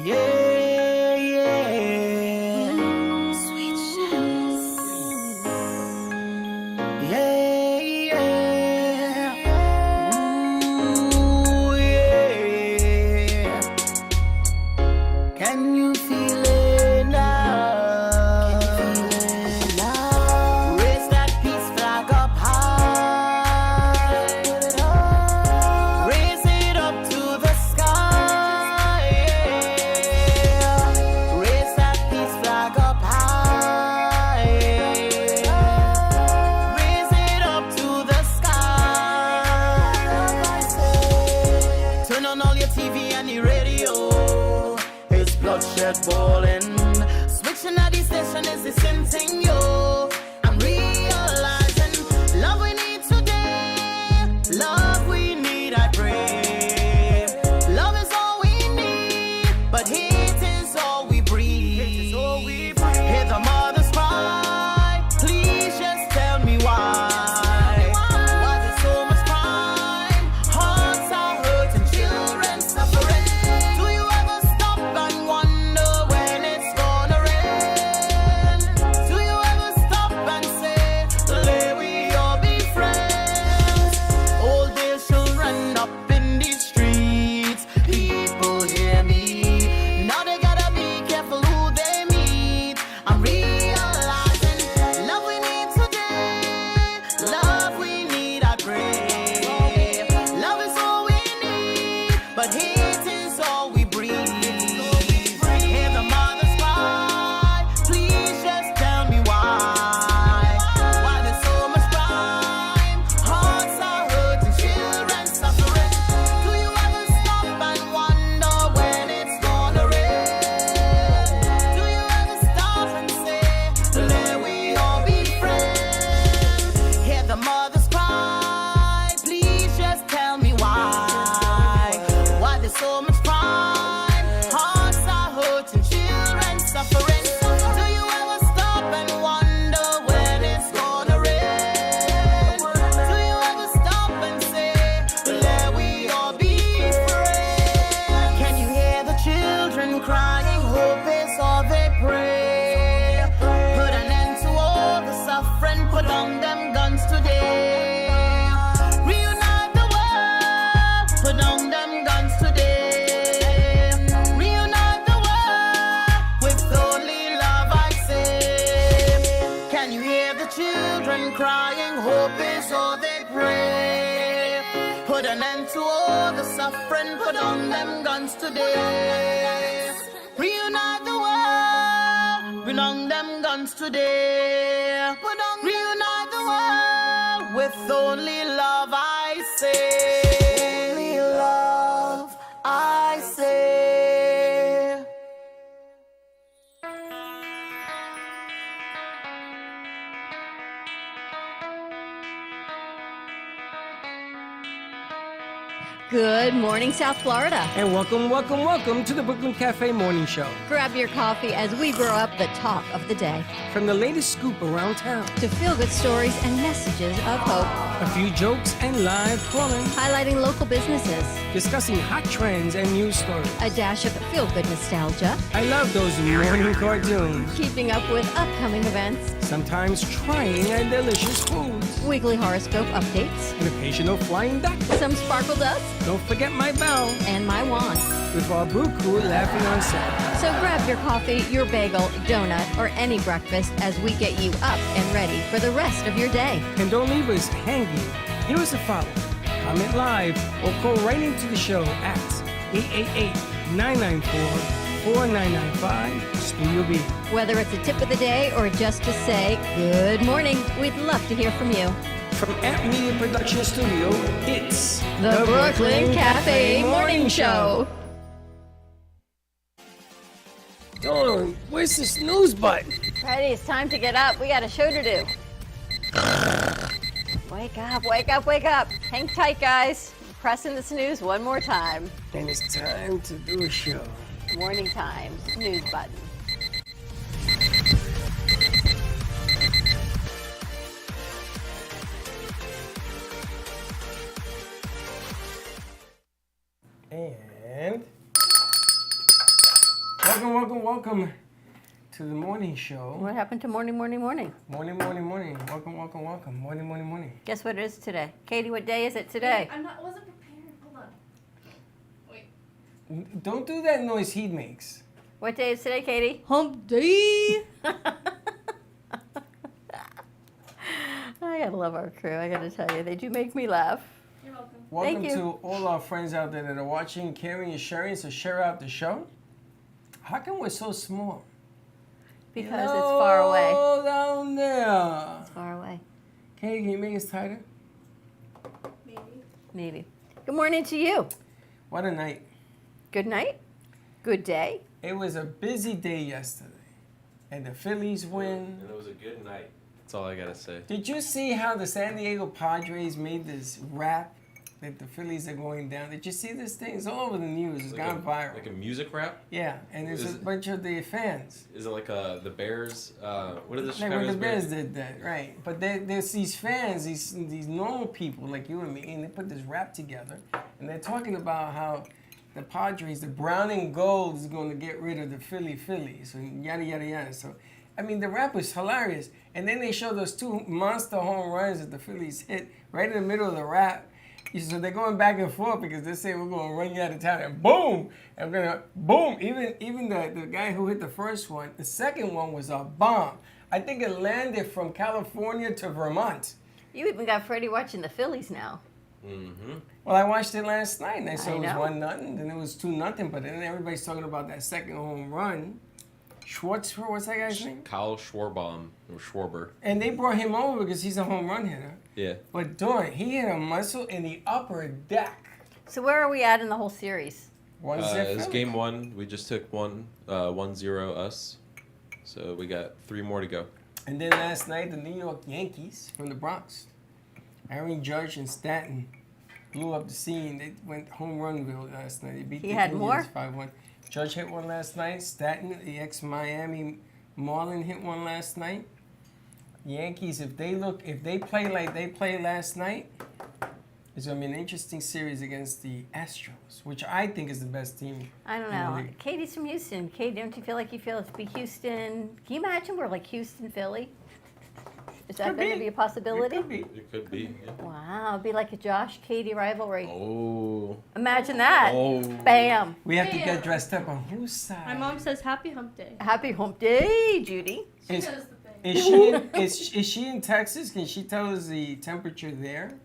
Yeah, yeah. Sweet Shells. Yeah, yeah. Ooh, yeah. Can you feel it now? Can you feel it now? Raise that peace flag up high. Put it up. Raise it up to the sky. Yeah. Raise that peace flag up high. Raise it up to the sky. Turn on all your TV and your radio. It's bloodshed balling. Switching at the station is the same thing, yo. I'm realizing love we need today. Love we need, I pray. Love is all we need, but hate is all we breathe. Hear the mothers cry. Please just tell me why. Why there's so much crime? Hearts are hurting, children suffering. Do you ever stop and wonder when it's gonna rain? Do you ever stop and say, "Let we all be friends"? Old days children up in the streets. People hear me. Now they gotta be careful who they meet. I'm realizing love we need today. Love we need, I pray. Love is all we need, but hate is all we breathe. Hear the mothers cry. Please just tell me why. Why there's so much crime? Hearts are hurting, children suffering. Do you ever stop and wonder when it's gonna rain? Do you ever stop and say, "Let we all be friends"? Hear the mothers cry. Please just tell me why. Why there's so much crime? Hearts are hurting, children suffering. Do you ever stop and wonder when it's gonna rain? Do you ever stop and say, "Let we all be friends"? Can you hear the children crying? Hope is all they pray. Put an end to all the suffering. Put on them guns today. Reunite the world. Put on them guns today. Reunite the world with only love, I say. Can you hear the children crying? Hope is all they pray. Put an end to all the suffering. Put on them guns today. Reunite the world. Put on them guns today. Reunite the world with only love, I say. Only love, I say. Good morning, South Florida. And welcome to the Brooklyn Cafe Morning Show. Grab your coffee as we grow up the talk of the day From the latest scoop around town, to feel-good stories and messages of hope, a few jokes and live calling, highlighting local businesses, discussing hot trends and news stories. a dash of feel-good nostalgia, I love those morning cartoons, keeping up with upcoming events, sometimes trying and delicious foods, weekly horoscope updates, an occasional flying duck. some sparkle dust, Don't forget my bell, and my wand. with our brew crew laughing on set. So grab your coffee, your bagel, donut, or any breakfast as we get you up and ready for the rest of your day. And don't leave us hanging. Give us a follow, comment live, or call right into the show at 888-994-4995 Studio B. Whether it's a tip of the day or just to say good morning, we'd love to hear from you. From Amp Media Production Studio, it's The Brooklyn Cafe Morning Show. Dawn, where's the snooze button? Freddie, it's time to get up. We got a show to do. Wake up, wake up, wake up. Hang tight, guys. Pressing the snooze one more time. And it's time to do a show. Morning time, snooze button. And Welcome to the morning show. What happened to morning? Morning. Welcome. Morning. Guess what it is today? Katie, what day is it today? I wasn't prepared. Hold on. Wait. Don't do that noise he makes. What day is today, Katie? Hump day. I gotta love our crew. I gotta tell you, they do make me laugh. You're welcome. Welcome Thank you. to all our friends out there that are watching, caring, and sharing. So share out the show. How come we're so small? Because it's far away. Oh, down there. It's far away. Katie, can you make us tighter? Maybe. Maybe. Good morning to you. What a night. Good night. Good day. It was a busy day yesterday. And the Phillies win. And it was a good night. That's all I gotta say. Did you see how the San Diego Padres made this rap that the Phillies are going down? Did you see this thing? It's all over the news. It's gone viral. Like a music rap? Yeah, and there's Is- a bunch of the fans. Is it like the Bears? What are the Like Chicago when the Bears Bears? did that, right? But there's these fans, these normal people like you and me, and they put this rap together, and they're talking about how the Padres, the brown and gold, is going to get rid of the Phillies, and yada yada yada. So, I mean, the rap was hilarious, and then they show those two monster home runs that the Phillies hit right in the middle of the rap. So they're going back and forth because they say we're going to run you out of town, and boom, and we're gonna boom. Even the guy who hit the first one, the second one was a bomb. I think it landed from California to Vermont. You even got Freddie watching the Phillies now. Mm-hmm. Well, I watched it last night, and I saw I it was know. 1-0, then it was 2-0, but then everybody's talking about that second home run. Schwartz, what's that guy's name? Kyle Schwarber or Schwarber. And they brought him over because he's a home run hitter. Yeah. But darn, he hit a muscle in the upper deck. So where are we at in the whole series? One It's zip. game one. We just took 1-0 us. So we got 3 more to go. And then last night, the New York Yankees from the Bronx, Aaron Judge and Stanton blew up the scene. They went home runville last night. They beat He the had Indians more? 5-1. Judge hit one last night. Stanton, the ex-Miami Marlin, hit one last night. Yankees, if they play like they played last night, it's going to be an interesting series against the Astros, which I think is the best team. I don't in the know. league. Katie's from Houston. Katie, don't you feel like it's be Houston? Can you imagine we're like Houston, Philly? Is that Could going to be. be a possibility? It could be. It could be. Yeah. Wow, it'd be like a Josh Katie rivalry. Oh. Imagine that. Oh. Bam. We have to Yeah. get dressed up on whose side? My mom says happy hump day. Happy hump day, Judy. She Is- knows the thing. Is she in Texas? Can she tell us the temperature there?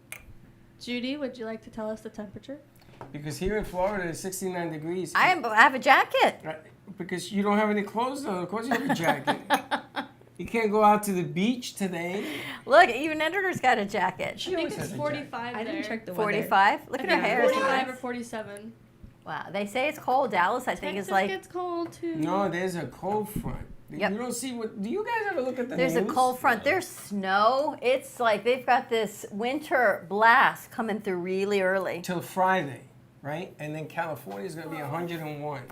Judy, would you like to tell us the temperature? Because here in Florida it's 69 degrees. I have a jacket. Right, because you don't have any clothes on. Of course you have a jacket. You can't go out to the beach today. Look, even Editor's got a jacket. She I think always it's has a 45 I there. didn't check the weather. 45. Look at her hair. Isn't 45 it? or 47. Wow, they say it's cold. Dallas, I think, Texas is like gets cold too. jacket. No, there's a cold front. Yep. You don't see what? Do you guys ever look at the there's a news? cold front. There's snow. It's like they've got this winter blast coming through really early. Till Friday, right? And then California is going to be 101.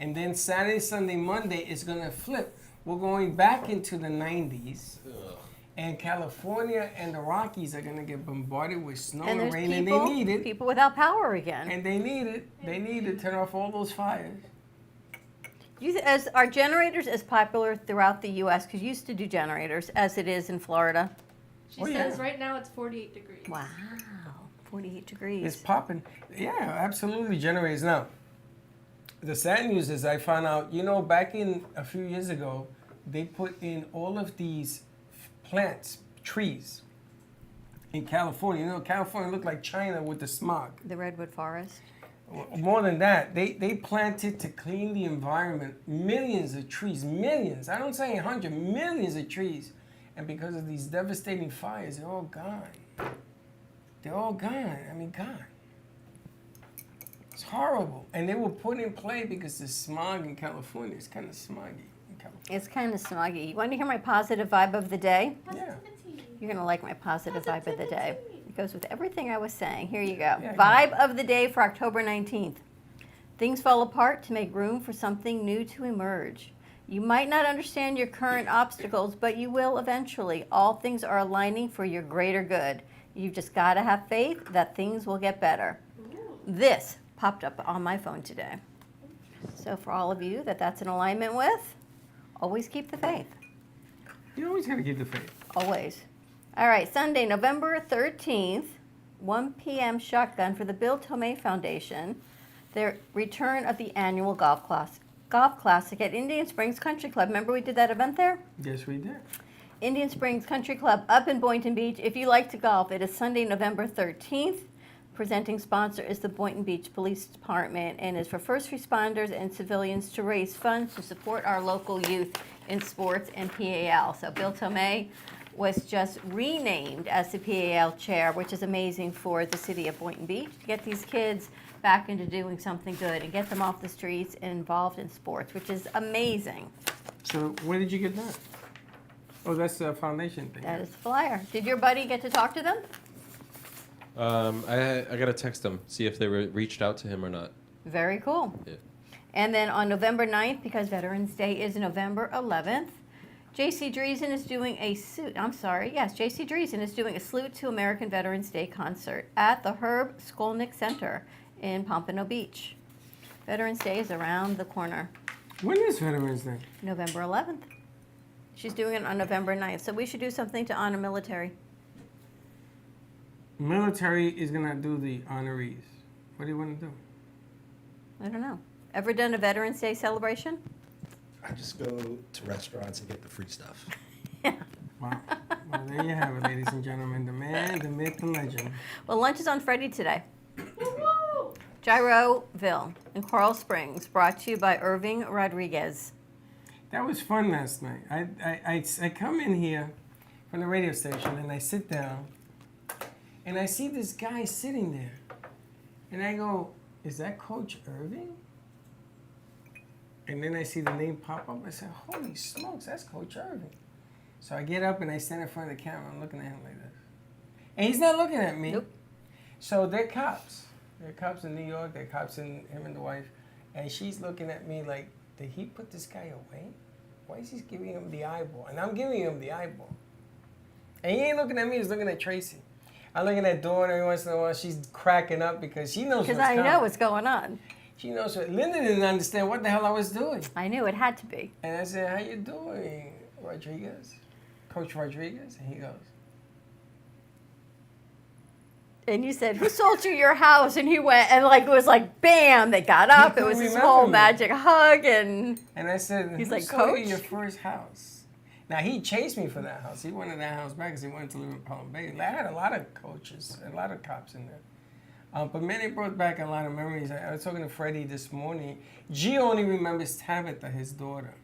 And then Saturday, Sunday, Monday is going to flip. We're going back into the 90s. Ugh. And California and the Rockies are going to get bombarded with snow And and there's rain, and people, they need it. people without power again. And they need it. They need to turn off all those fires. As are generators as popular throughout the U.S. because you used to do generators as it is in Florida? She Oh, says yeah. right now it's 48 degrees. Wow, 48 degrees. It's popping. Yeah, absolutely generators. Now, the sad news is I found out, back in a few years ago, they put in all of these plants, trees in California. California looked like China with the smog. The redwood forest. More than that, they planted to clean the environment millions of trees, millions. I don't say 100, millions of trees. And because of these devastating fires, they're all gone. They're all gone. I mean, gone. It's horrible. And they were put in play because the smog in California is kind of smoggy in California. It's kind of smoggy. You want to hear my positive vibe of the day? Yeah. You're going to like my positive vibe of the day. It goes with everything I was saying. Here you go. Yeah, Vibe of the day for October 19th. Things fall apart to make room for something new to emerge. You might not understand your current obstacles, but you will eventually. All things are aligning for your greater good. You've just got to have faith that things will get better. This popped up on my phone today. So for all of you that's in alignment with, always keep the faith. You always got to keep the faith. Always. All right, Sunday, November 13th, 1 p.m. shotgun for the Bill Tomei Foundation. The return of the annual golf classic at Indian Springs Country Club. Remember we did that event there? Yes, we did. Indian Springs Country Club up in Boynton Beach. If you like to golf, it is Sunday, November 13th. Presenting sponsor is the Boynton Beach Police Department and is for first responders and civilians to raise funds to support our local youth in sports and PAL. So Bill Tomei was just renamed as the PAL chair, which is amazing for the city of Boynton Beach to get these kids back into doing something good and get them off the streets and involved in sports, which is amazing. So where did you get that? Oh, that's the foundation thing. That is the flyer. Did your buddy get to talk to them? I gotta text them, see if they reached out to him or not. Very cool. Yeah. And then on November 9th, because Veterans Day is November 11th, J.C. Dreesen is doing J.C. Dreesen is doing a Salute to American Veterans Day concert at the Herb Skolnick Center in Pompano Beach. Veterans Day is around the corner, When is Veterans Day? November 11th. She's doing it on November 9th, so we should do something to honor military. Military is going to do the honorees. What do you want to do? I don't know. Ever done a Veterans Day celebration? I just go to restaurants and get the free stuff. Wow. Well, there you have it, ladies and gentlemen. The man, the myth, the legend. Well, lunch is on Freddie today. Gyroville in Coral Springs, brought to you by Irving Rodriguez. That was fun last night. I come in here from the radio station and I sit down and I see this guy sitting there. And I go, is that Coach Irving? And then I see the name pop up. I said, holy smokes, that's Coach Irving. So I get up and I stand in front of the camera. I'm looking at him like this. And he's not looking at me. Nope. So they're cops. They're cops in New York. They're cops in him and the wife. And she's looking at me like, did he put this guy away? Why is he giving him the eyeball? And I'm giving him the eyeball. And he ain't looking at me. He's looking at Tracy. I'm looking at Dawn every once in a while. She's cracking up because she knows what's Because I coming. know what's going on. She knows what. Linda didn't understand what the hell I was doing. I knew it had to be. And I said, how you doing, Rodriguez? Coach Rodriguez? And he goes, And you said, who sold you your house? And he went, and like it was like, bam, they got up. It couldn't was this remember whole me. magic hug. And and I said, He's who like, sold you "Coach?" your first house? Now, he chased me for that house. He wanted that house back because he wanted to live in Palm Bay. I had a lot of coaches, a lot of cops in there. But man, it brought back a lot of memories. I was talking to Freddie this morning. Gio only remembers Tabitha, his daughter.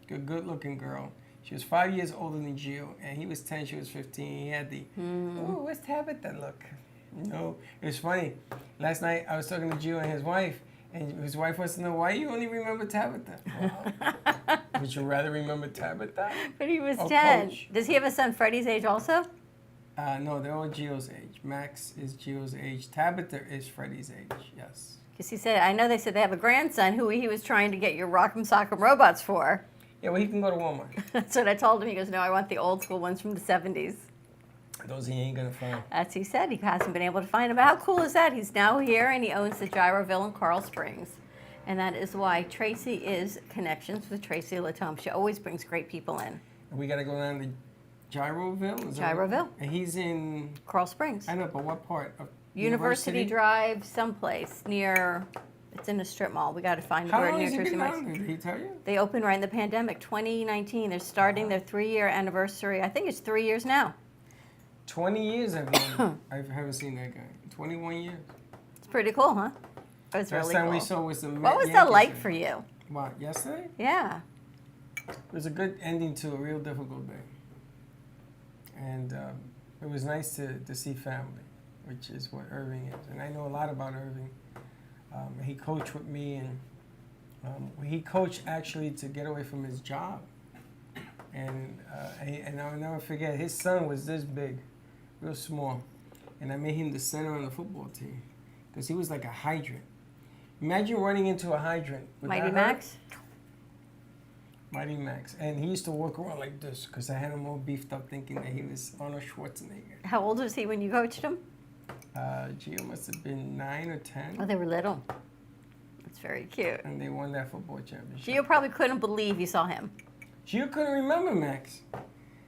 Good-looking girl. She was 5 years older than Gio, and he was 10, she was 15. He had the, oh, where's Tabitha look? No, it was funny. Last night, I was talking to Gio and his wife, and his wife wants to know, why you only remember Tabitha? Well, would you rather remember Tabitha? but he was Oh, 10. Coach. Does he have a son Freddie's age also? No, they're all Gio's age. Max is Gio's age. Tabitha is Freddie's age, yes. Because he said, I know they said they have a grandson who he was trying to get your Rock'em Sock'em robots for. Yeah, well, he can go to Walmart. That's what I told him. He goes, no, I want the old school ones from the 70s. Those he ain't gonna find. That's he said. He hasn't been able to find them. How cool is that? He's now here and he owns the Gyroville in Coral Springs. And that is why Tracy is connections with Tracy Latome. She always brings great people in. We gotta go down to Gyroville? Is that Gyroville. And he's in, Coral Springs. I know, but what part? Of University Drive, someplace near, it's in a strip mall. We got to find How where long near has he Jersey been Mike's. down there? Did he tell you? They opened right in the pandemic, 2019. They're starting their 3-year anniversary. I think it's 3 years now. 20 years I've known. I haven't seen that guy. 21 years. It's pretty cool, huh? It was Last really time cool. we saw was the What was Yankees that like game. for you? What, yesterday? Yeah. It was a good ending to a real difficult day. And it was nice to see family, which is what Irving is. And I know a lot about Irving. He coached with me, and he coached actually to get away from his job. And I'll never forget, his son was this big, real small. And I made him the center on the football team because he was like a hydrant. Imagine running into a hydrant. Would Mighty that hurt? Max? Mighty Max. And he used to walk around like this because I had him all beefed up thinking that he was Arnold Schwarzenegger. How old was he when you coached him? Gio must have been 9 or 10. Oh, they were little. That's very cute. And they won that football championship. Gio probably couldn't believe you saw him. Gio couldn't remember Max.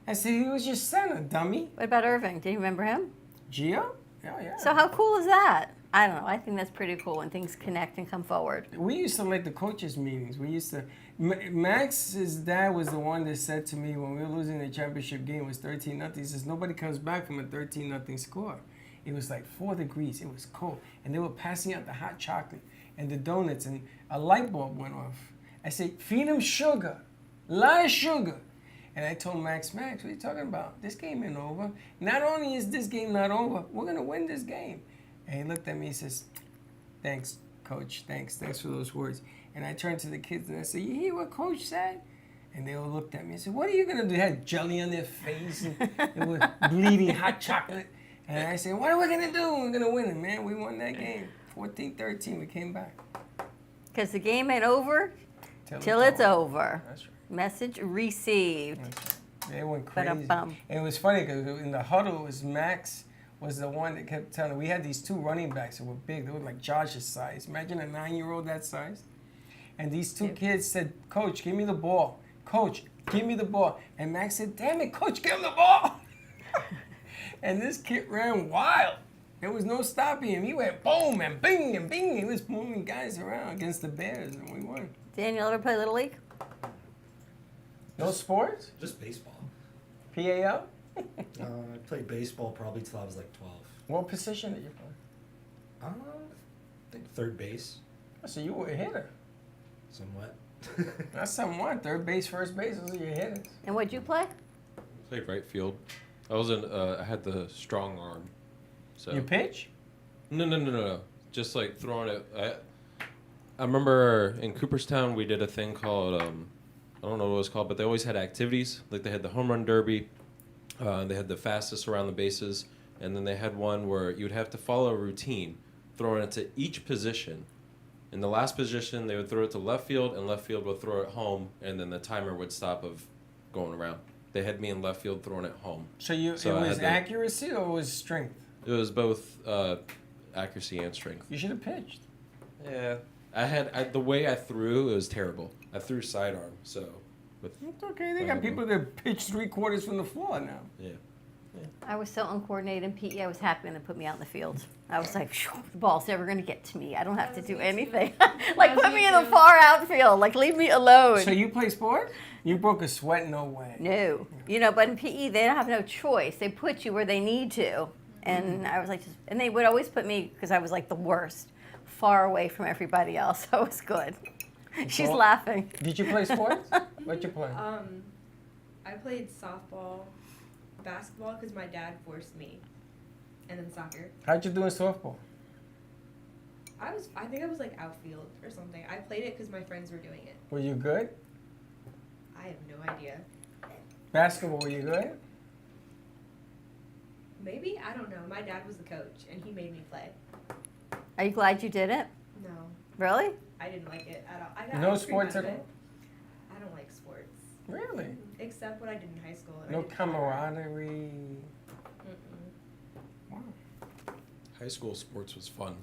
I said, he was your center, dummy. What about Irving? Do you remember him? Gio? Yeah. So how cool is that? I don't know. I think that's pretty cool when things connect and come forward. We used to like the coaches' meetings. We used to. Max's dad was the one that said to me when we were losing the championship game, it was 13-0. He says, nobody comes back from a 13-0 score. It was like 4 degrees. It was cold. And they were passing out the hot chocolate and the donuts, and a light bulb went off. I said, feed him sugar. A lot of sugar. And I told Max, what are you talking about? This game ain't over. Not only is this game not over, we're going to win this game. And he looked at me and says, thanks, Coach. Thanks for those words. And I turned to the kids and I said, you hear what Coach said? And they all looked at me and said, what are you going to do? They had jelly on their face and they were bleeding hot chocolate. And I said, what are we going to do? We're going to win it, man. We won that game. 14-13. We came back. Because the game ain't over till it's over. That's right. Message received. That's right. They went crazy. Ba-dum-bum. And it was funny because in the huddle, it was Max was the one that kept telling. We had these 2 running backs that were big. They were like Josh's size. Imagine a 9-year-old that size. And these 2 kids said, Coach, give me the ball. Coach, give me the ball. And Max said, damn it, Coach, give him the ball. And this kid ran wild. There was no stopping him. He went boom and bing and bing. He was moving guys around against the Bears, and we won. Daniel, ever play Little League? No sports? Just baseball. PAL? I played baseball probably till I was like 12. What position did you play? I think third base, So you were a hitter. somewhat. That's somewhat. Third base, first base, those are your hitters. And what'd you play? Played right field. I had the strong arm. So You pitch? No. Just like throwing it. I remember in Cooperstown we did a thing called I don't know what it was called, but they always had activities. Like they had the home run derby, they had the fastest around the bases, and then they had one where you would have to follow a routine, throwing it to each position. In the last position, they would throw it to left field, and left field would throw it home, and then the timer would stop of going around. They had me in left field throwing it home. So I it was had to- accuracy or it was strength? It was both accuracy and strength. You should have pitched. Yeah, the way I threw, it was terrible. I threw sidearm, so with It's okay. They got people that pitch 3/4 from the floor now. yeah. I was so uncoordinated in PE, I was happy when they put me out in the field. I was like, phew, the ball's never going to get to me. I don't have to do anything. Like, That was put me me in the too. far outfield. Like, leave me alone. So you play sport? You broke a sweat? No way. No. You know, but in PE, they don't have no choice. They put you where they need to. And I was like, and they would always put me, because I was like the worst, far away from everybody else. So it was good. She's Well- laughing. Did you play sports? What you play? I played softball, basketball because my dad forced me, and then soccer. How'd you do in softball? I think I was like outfield or something. I played it because my friends were doing it. Were you good? I have no idea. Basketball, were you good? Maybe, I don't know. My dad was the coach and he made me play. Are you glad you did it? No, Really? I didn't like it at all. I got No ice cream sports out at of all? it. I don't like sports. Really? Except what I did in high school. and I No didn't try hard. camaraderie. Mm-mm. Wow. High school sports was fun.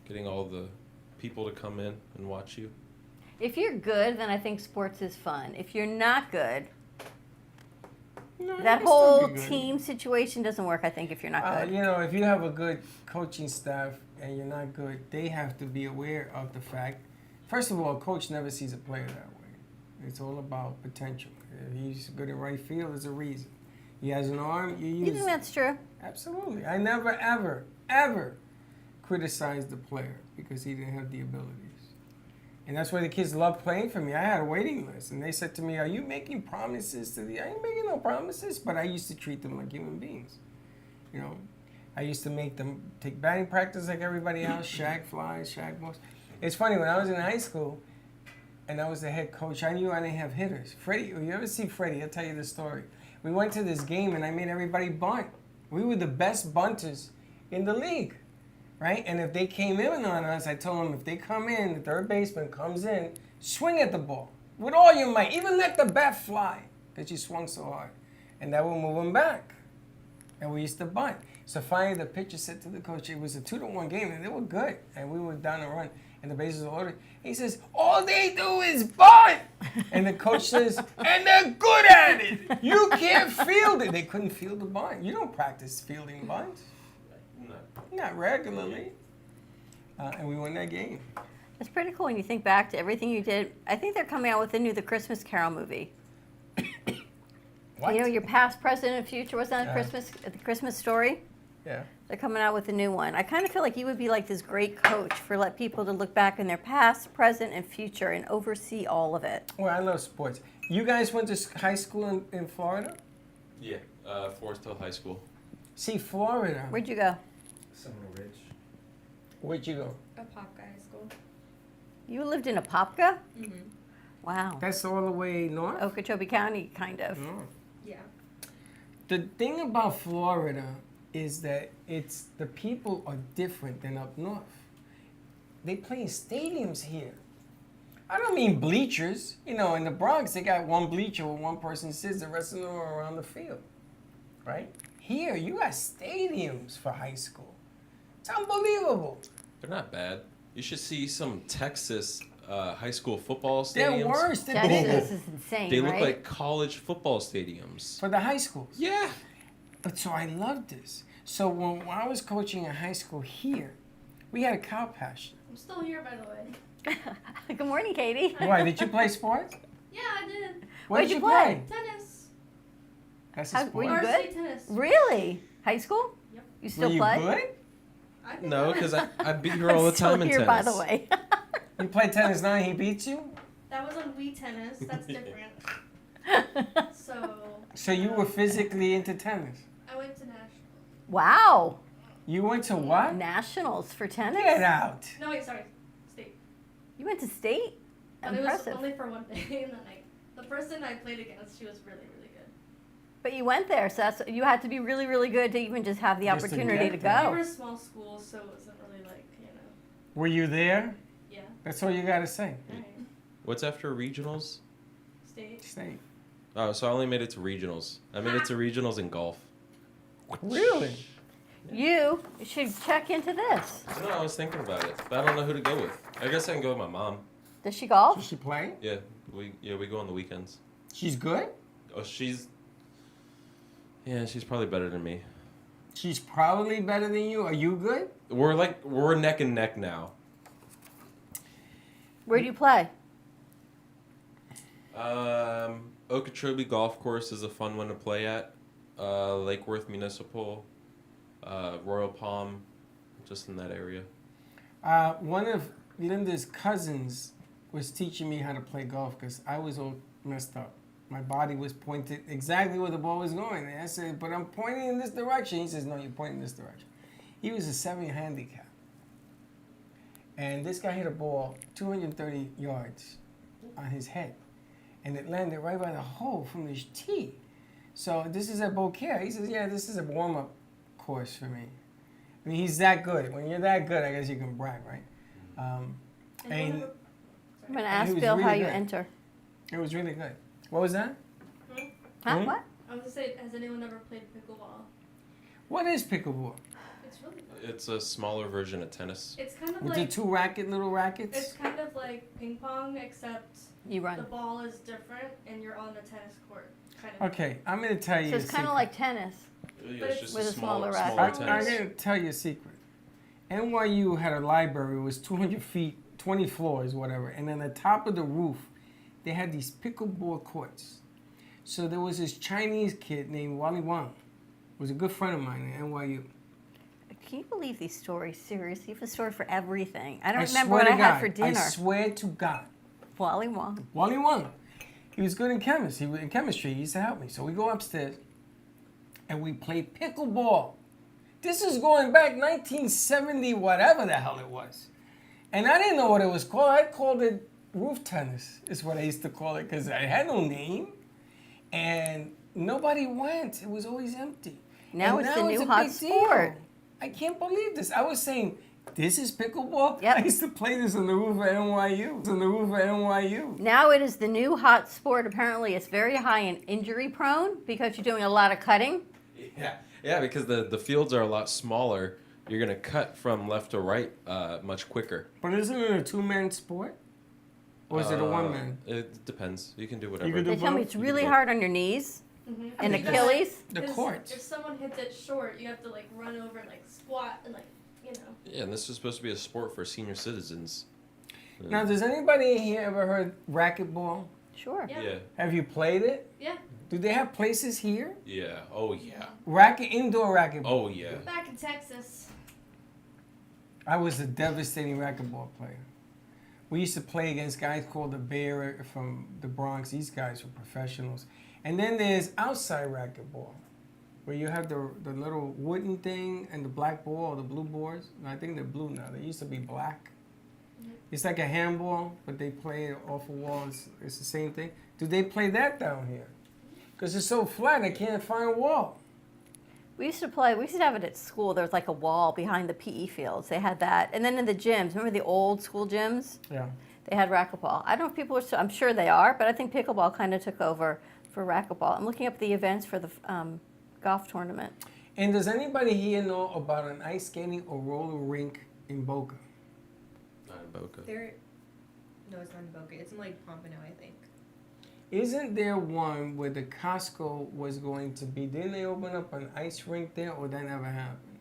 Getting all the people to come in and watch you. If you're good, then I think sports is fun. If you're not good, No, you that can still whole be good. team situation doesn't work, I think, if you're not good. You know, if you have a good coaching staff and you're not good, they have to be aware of the fact. First of all, a coach never sees a player that way. It's all about potential. If he's good at right field, there's a reason. He has an arm, you You use think it. that's true? Absolutely. I never, ever, ever criticized the player because he didn't have the abilities. And that's why the kids loved playing for me. I had a waiting list, and they said to me, "Are you making promises to the?" I ain't making no promises, but I used to treat them like human beings. You know, I used to make them take batting practice like everybody else, shag flies, shag balls. It's funny, when I was in high school, and I was the head coach, I knew I didn't have hitters. Freddie, you ever see Freddie? I'll tell you the story. We went to this game, and I made everybody bunt. We were the best bunters in the league. Right? And if they came in on us, I told them, if they come in, the third baseman comes in, swing at the ball with all your might. Even let the bat fly because you swung so hard. And that will move them back. And we used to bunt. So finally, the pitcher said to the coach, it was a 2-1 game, and they were good. And we were down a run, and the bases were loaded. He says, all they do is bunt. And the coach says, and they're good at it. You can't field it. They couldn't field the bunt. You don't practice fielding bunts. No. Not regularly. And we won that game. It's pretty cool when you think back to everything you did. I think they're coming out with the Christmas Carol movie. What? You know, your past, present, and future. Wasn't that the Christmas story? Yeah. They're coming out with a new one. I kind of feel like you would be like this great coach for let people to look back in their past, present, and future and oversee all of it. Well, I love sports. You guys went to high school in Florida? Yeah, Forest Hill High School. See, Florida. Where'd you go? Seminole Ridge. Where'd you go? Apopka High School. You lived in Apopka? Mm-hmm. Wow. That's all the way north? Okeechobee County, kind of. Oh. Yeah. The thing about Florida is that the people are different than up north. They play in stadiums here. I don't mean bleachers. You know, in the Bronx, they got one bleacher where one person sits, the rest of them are around the field, right? Here, you got stadiums for high school. It's unbelievable. They're not bad. You should see some Texas high school football stadiums. They're worse than Texas is insane, They look right? like college football stadiums. for the high schools. Yeah. But so I love this. So when I was coaching in high school here, we had a cow pasture. I'm still here, by the way. Good morning, Katie. Why, did you play sports? Yeah, I did. What Where'd did you play? Tennis. That's How- a were sport. you Varsity good? tennis. Really? High school? Yep. You still Were you play? good? I think No, I- because I beat her all the I'm still time in here, tennis. by the way. You play tennis now and he beats you? That was on Wii Tennis. That's different. So. So you were physically into tennis? I went to national. Wow. You went to what? Nationals for tennis? Get out. No, wait, sorry. State. You went to state? But Impressive. it was only for one day and then the person I played against, she was really, really good. But you went there, so that's, you had to be really, really good to even just have the Just to opportunity get to there. We go. were a small school, so it wasn't really like, Were you there? yeah. That's all you gotta say. Alright. What's after regionals? State. Stay. Oh, so I only made it to regionals. I made it to regionals in golf. Really? You should check into this. No, I was thinking about it, but I don't know who to go with. I guess I can go with my mom. Does she Did golf? she play? Yeah, we go on the weekends. She's good? Oh, she's probably better than me. She's probably better than you. Are you good? We're neck and neck now. Where do you play? Okeechobee Golf Course is a fun one to play at. Lake Worth Municipal, Royal Palm, just in that area. One of Linda's cousins was teaching me how to play golf because I was all messed up. My body was pointed exactly where the ball was going. And I said, but I'm pointing in this direction. He says, no, you're pointing in this direction. He was a 7 handicap. And this guy hit a ball 230 yards on his head. And it landed right by the hole from his tee. So this is at Beaucaire. He says, yeah, this is a warm-up course for me. I mean, he's that good. When you're that good, I guess you can brag, right? And And one of I'm going to He ask was Bill how really you good. enter. it was really good. What was that? Huh? Hmm? What? I was gonna say, has anyone ever played pickleball? What is pickleball? It's really good. It's a smaller version of tennis. It's kind of With like the little it's rackets? kind of like ping pong, except You the run. ball is different and you're on the tennis court. Kind of. Okay, I'm going to tell you So a it's kind secret. of like tennis. Yeah, But it's it's just with a smaller racket. smaller I'm tennis. going to tell you a secret. NYU had a library. It was 200 feet, 20 floors, whatever. And on the top of the roof, they had these pickleball courts. So there was this Chinese kid named Wally Wang. Was a good friend of mine at NYU. Can you believe these stories? Seriously, you have a story for everything. I don't I remember swear what to I had God, for dinner. I swear to God. Wally Wong. Wally Wang. He was good in chemistry. He was in chemistry. He used to help me. So we go upstairs and we play pickleball. This is going back 1970, whatever the hell it was. And I didn't know what it was called. I called it roof tennis, is what I used to call it, because I had no name. And nobody went. It was always empty. Now And it's the new a hot big deal. sport. I can't believe this. I was saying, this is pickleball? Yep. I used to play this on the roof of NYU. On the roof of NYU. Now it is the new hot sport. Apparently, it's very high and injury prone because you're doing a lot of cutting. Yeah, Yeah, because the fields are a lot smaller. You're gonna cut from left to right much quicker. But isn't it a two-man sport? Or is it a one-man? It depends. You can do whatever. You can do They tell me both? it's really hard on your knees and Because Achilles. The 'cause courts. If someone hits it short, you have to like run over and like squat and like, you know. Yeah, and this is supposed to be a sport for senior citizens. Now, does anybody here ever heard racquetball? Sure. Yeah. Yeah. Have you played it? Yeah. Do they have places here? Yeah. Oh yeah. Indoor racquetball. Oh yeah. Back in Texas. I was a devastating racquetball player. We used to play against guys called the Bear from the Bronx. These guys were professionals. And then there's outside racquetball, where you have the little wooden thing and the black ball or the blue boards. And I think they're blue now. They used to be black. It's like a handball, but they play it off a wall. It's the same thing. Do they play that down here? Because it's so flat, I can't find a wall. We used to have it at school. There was like a wall behind the PE fields. They had that. And then in the gyms, remember the old school gyms? Yeah. They had racquetball. I don't know if people are still, I'm sure they are, but I think pickleball kind of took over for racquetball. I'm looking up the events for the golf tournament. And does anybody here know about an ice skating or roller rink in Boca? Not in Boca. No, it's not in Boca. It's in like Pompano, I think. Isn't there one where the Costco was going to be? Didn't they open up an ice rink there, or that never happened?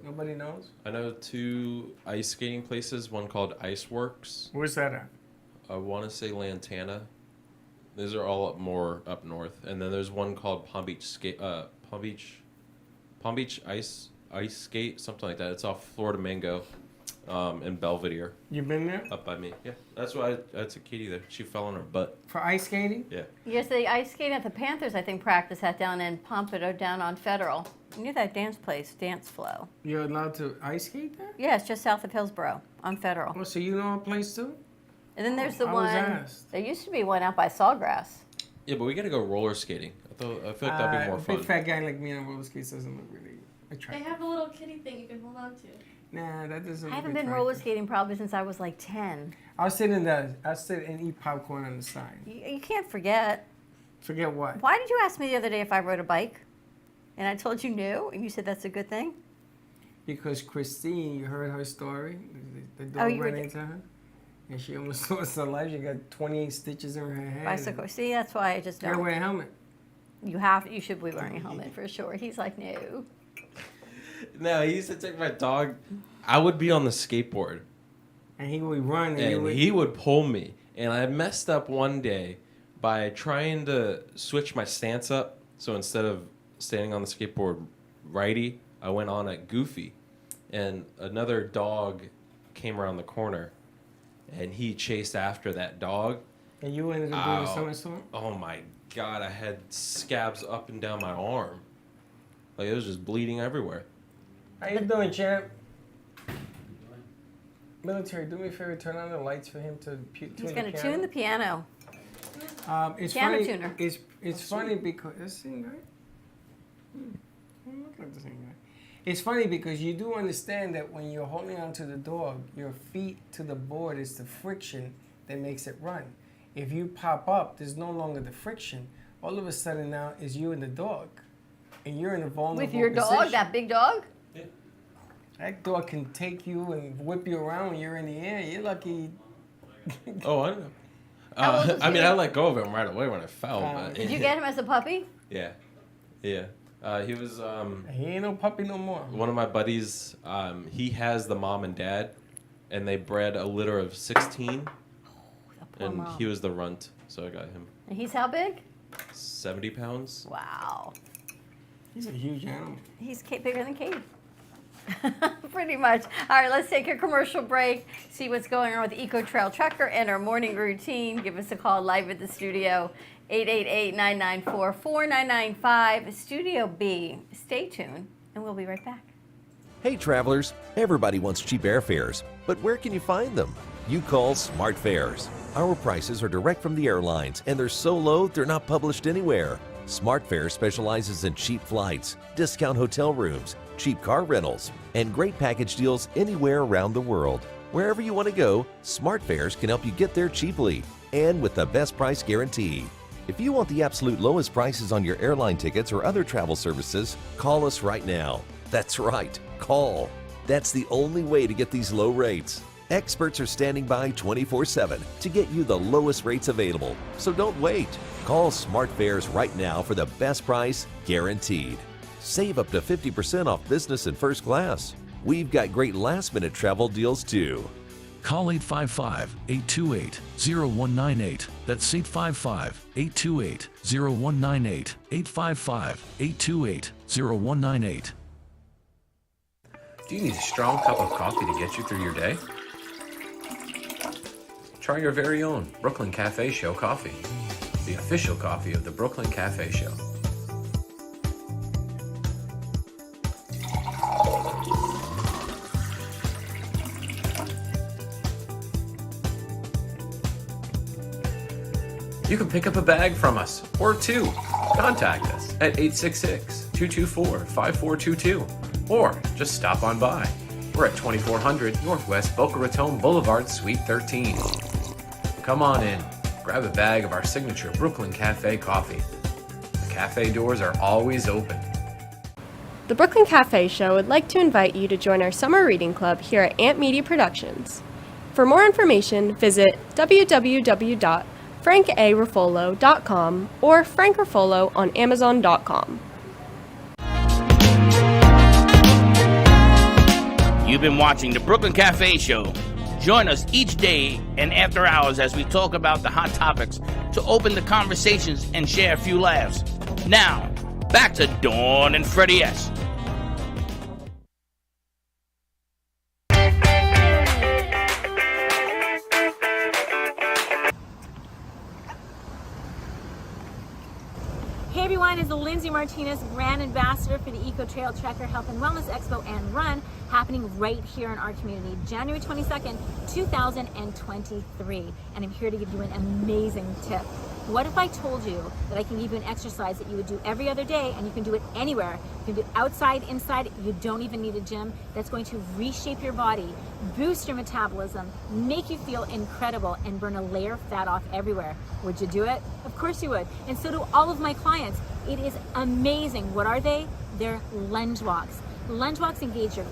Nobody knows? I know 2 ice skating places. One called Ice Works. Where's that at? I want to say Lantana. These are all more up north, and then there's one called Palm Beach Ice Skate, something like that. It's off Florida Mango, in Belvedere, You been there? up by me. Yeah, that's why I took Katie there. She fell on her butt. For ice skating? Yeah. Yes, the ice skating at the Panthers, I think, practice that down in Pompano, down on Federal. Near that dance place, Dance Flow. You're allowed to ice skate there? Yeah, it's just south of Hillsboro on Federal. Oh, so you know a place too? And then there's the I was one, asked. there used to be one out by Sawgrass. Yeah, but we gotta go roller skating. I feel like that'd be more A fun. big fat guy like me on roller skates doesn't look really They attractive. have a little kitty thing you can hold on to. Nah, that doesn't I look haven't been attractive. roller skating probably since I was like 10. I'll sit and eat popcorn on the side. You can't forget. Forget what? Why did you ask me the other day if I rode a bike? And I told you no, and you said that's a good thing? Because Christine, you heard her story? The Oh, dog you ran were- into her? And she almost lost her life. She got 28 stitches in her head. Bicycle. See, that's why I just You gotta don't. wear a helmet. You should be wearing a helmet for sure. He's like, no. No, he used to take my dog. I would be on the skateboard, And he would run. and he would pull me. And I messed up one day by trying to switch my stance up. So instead of standing on the skateboard righty, I went on it goofy. And another dog came around the corner, and he chased after that dog. And you ended up doing a Ow. somersault? Oh my God, I had scabs up and down my arm. Like it was just bleeding everywhere. How you doing, champ? Military, do me a favor, turn on the lights for him to tune He's the going to piano. tune the piano. It's Piano funny. tuner. It's funny because this thing right. Look at this thing right. It's funny because you do understand that when you're holding onto the dog, your feet to the board is the friction that makes it run. If you pop up, there's no longer the friction. All of a sudden now is you and the dog, and you're in a vulnerable With your dog, position. that big dog? That dog can take you and whip you around when you're in the air. You're lucky. Oh, I know. How old was I mean, he? I let go of him right away when I fell. But Did you get him as a puppy? Yeah, yeah. He was He ain't no puppy no more. one of my buddies. He has the mom and dad, and they bred a litter of 16, Poor and mom. he was the runt, so I got him. And he's how big? 70 pounds. Wow. He's a huge animal. He's bigger than Katie. Pretty much. All right, let's take a commercial break, see what's going on with Eco Trail Trucker and our morning routine. Give us a call live at the studio, 888-994-4995, Studio B. Stay tuned, and we'll be right back. Hey travelers, everybody wants cheap airfares, but where can you find them? You call Smart Fares. Our prices are direct from the airlines, and they're so low they're not published anywhere. Smart Fares specializes in cheap flights, discount hotel rooms, cheap car rentals, and great package deals anywhere around the world. Wherever you want to go, Smart Fares can help you get there cheaply and with the best price guarantee. If you want the absolute lowest prices on your airline tickets or other travel services, call us right now. That's right, call. That's the only way to get these low rates. Experts are standing by 24/7 to get you the lowest rates available. So don't wait. Call SmartFares right now for the best price guaranteed. Save up to 50% off business and first class. We've got great last-minute travel deals too. Call 855-828-0198. That's 855-828-0198. 855-828-0198. Do you need a strong cup of coffee to get you through your day? Try your very own Brooklyn Cafe Show coffee, the official coffee of the Brooklyn Cafe Show. You can pick up a bag from us or two. Contact us at 866-224-5422 or just stop on by. We're at 2400 Northwest Boca Raton Boulevard, Suite 13. Come on in, grab a bag of our signature Brooklyn Cafe coffee. The cafe doors are always open. The Brooklyn Cafe Show would like to invite you to join our summer reading club here at Ant Media Productions. For more information, visit www.frankarufolo.com or Frank Ruffolo on Amazon.com. You've been watching the Brooklyn Cafe Show. Join us each day and after hours as we talk about the hot topics to open the conversations and share a few laughs. Now, back to Dawn and Freddie S. Hey everyone, it's Lindsay Martinez, brand ambassador for the Eco Trail Trekker Health and Wellness Expo and Run, happening right here in our community, January 22nd, 2023. And I'm here to give you an amazing tip. What if I told you that I can give you an exercise that you would do every other day and you can do it anywhere? You can do it outside, inside, you don't even need a gym. That's going to reshape your body, boost your metabolism, make you feel incredible, and burn a layer of fat off everywhere. Would you do it? Of course you would. And so do all of my clients. It is amazing. What are they? They're lunge walks. Lunge walks engage your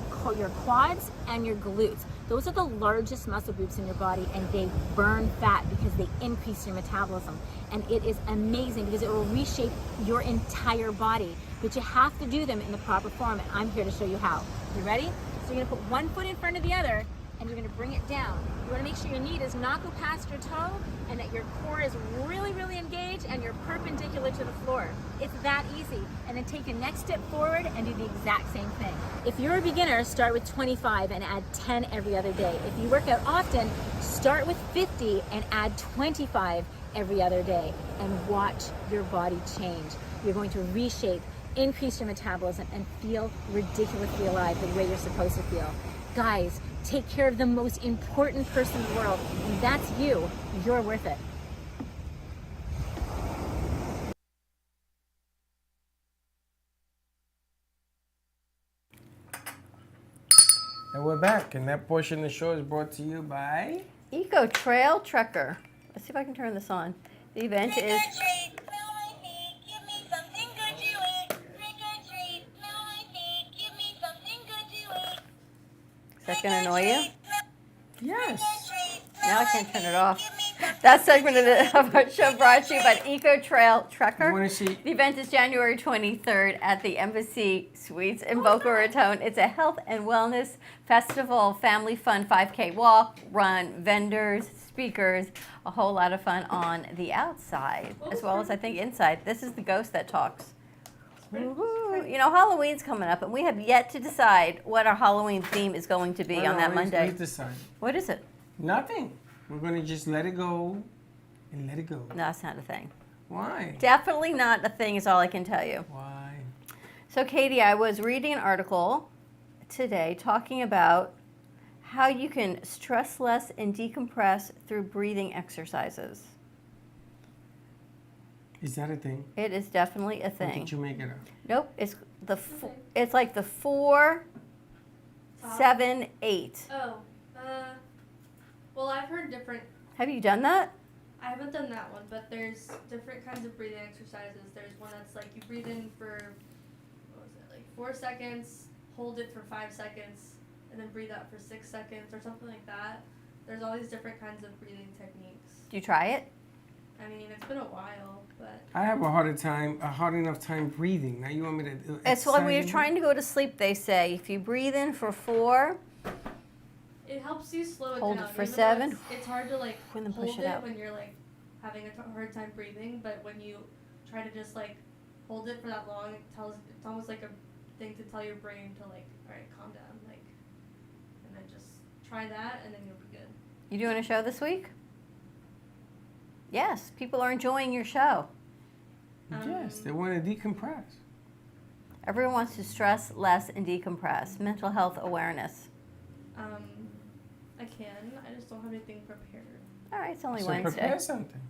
quads and your glutes. Those are the largest muscle groups in your body, and they burn fat because they increase your metabolism. And it is amazing because it will reshape your entire body. But you have to do them in the proper form, and I'm here to show you how. You ready? So you're gonna put one foot in front of the other, and you're gonna bring it down. You wanna make sure your knee does not go past your toe, and that your core is really, really engaged, and you're perpendicular to the floor. It's that easy. And then take your next step forward and do the exact same thing. If you're a beginner, start with 25 and add 10 every other day. If you work out often, start with 50 and add 25 every other day, and watch your body change. You're going to reshape, increase your metabolism, and feel ridiculously alive the way you're supposed to feel. Guys, take care of the most important person in the world, and that's you. You're worth it. And we're back, and that portion of the show is brought to you by Eco Trail Trekker. Let's see if I can turn this on. The event is... Is that going to annoy you? Yes. Now I can't turn it off. That segment of our show brought to you by Eco Trail Trekker. You wanna see- The event is January 23rd at the Embassy Suites in Boca Raton. It's a health and wellness festival, family fun 5K walk, run, vendors, speakers, a whole lot of fun on the outside, as well as I think inside. This is the ghost that talks. Woo-hoo. You know, Halloween's coming up, and we have yet to decide what our Halloween theme is going to be on that Monday. We decided. What is it? Nothing. We're going to just let it go and let it go. No, it's not a thing. Why? Definitely not a thing is all I can tell you. Why? So, Katie, I was reading an article today talking about how you can stress less and decompress through breathing exercises. Is that a thing? It is definitely a Or thing. did you make it up? Nope, it's it's like the 4, 7, 8. Oh, well, I've heard different. Have you done that? I haven't done that one, but there's different kinds of breathing exercises. There's one that's like you breathe in for, what was it, like 4 seconds, hold it for 5 seconds, and then breathe out for 6 seconds or something like that. There's all these different kinds of breathing techniques. Do you try it? I mean, it's been a while, but I have a hard enough time breathing. Now you want me to do It's when we're exercise? trying to go to sleep, they say. If you breathe in for 4, it helps you slow it Hold down. it for even though 7. It's hard to like And then push hold it it out. when you're like having a hard time breathing, but when you try to just like hold it for that long, it's almost like a thing to tell your brain to like, all right, calm down, like, and then just try that, and then you'll be good. You doing a show this week? Yes, people are enjoying your show. Yes, they want to decompress. Everyone wants to stress less and decompress. Mental health awareness. I can. I just don't have anything prepared. All right, it's only So Wednesday. prepare something.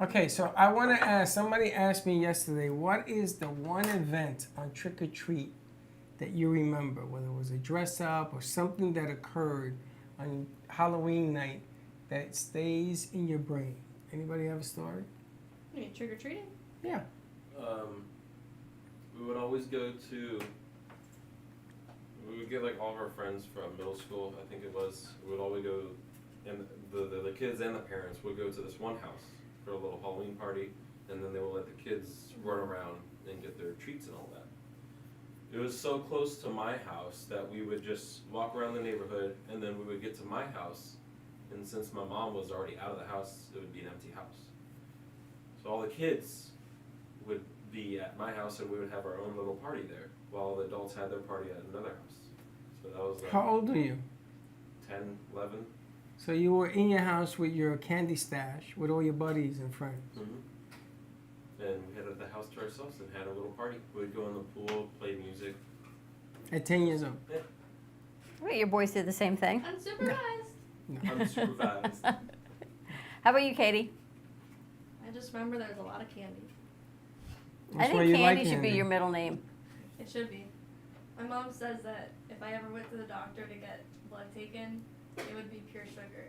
Okay, so I want to ask, somebody asked me yesterday, what is the one event on Trick or Treat that you remember, whether it was a dress up or something that occurred on Halloween night that stays in your brain? Anybody have a story? You mean trick or treating? Yeah. We would always go to. We would get like all of our friends from middle school. I think it was. We would always go, and the kids and the parents would go to this one house for a little Halloween party, and then they would let the kids run around and get their treats and all that. It was so close to my house that we would just walk around the neighborhood, and then we would get to my house, and since my mom was already out of the house, it would be an empty house. So all the kids would be at my house, and we would have our own little party there, while the adults had their party at another house. So that was like How old are you? 10, 11. So you were in your house with your candy stash with all your buddies and friends. Mm-hmm. And we had the house to ourselves and had a little party. We'd go in the pool, play music. At 10 years old. Yeah. Wait, your boys did the same thing. Unsupervised. Unsupervised. How about you, Katie? I just remember there was a lot of candy. I think Candy should be your middle name. It should be. My mom says that if I ever went to the doctor to get blood taken, it would be pure sugar.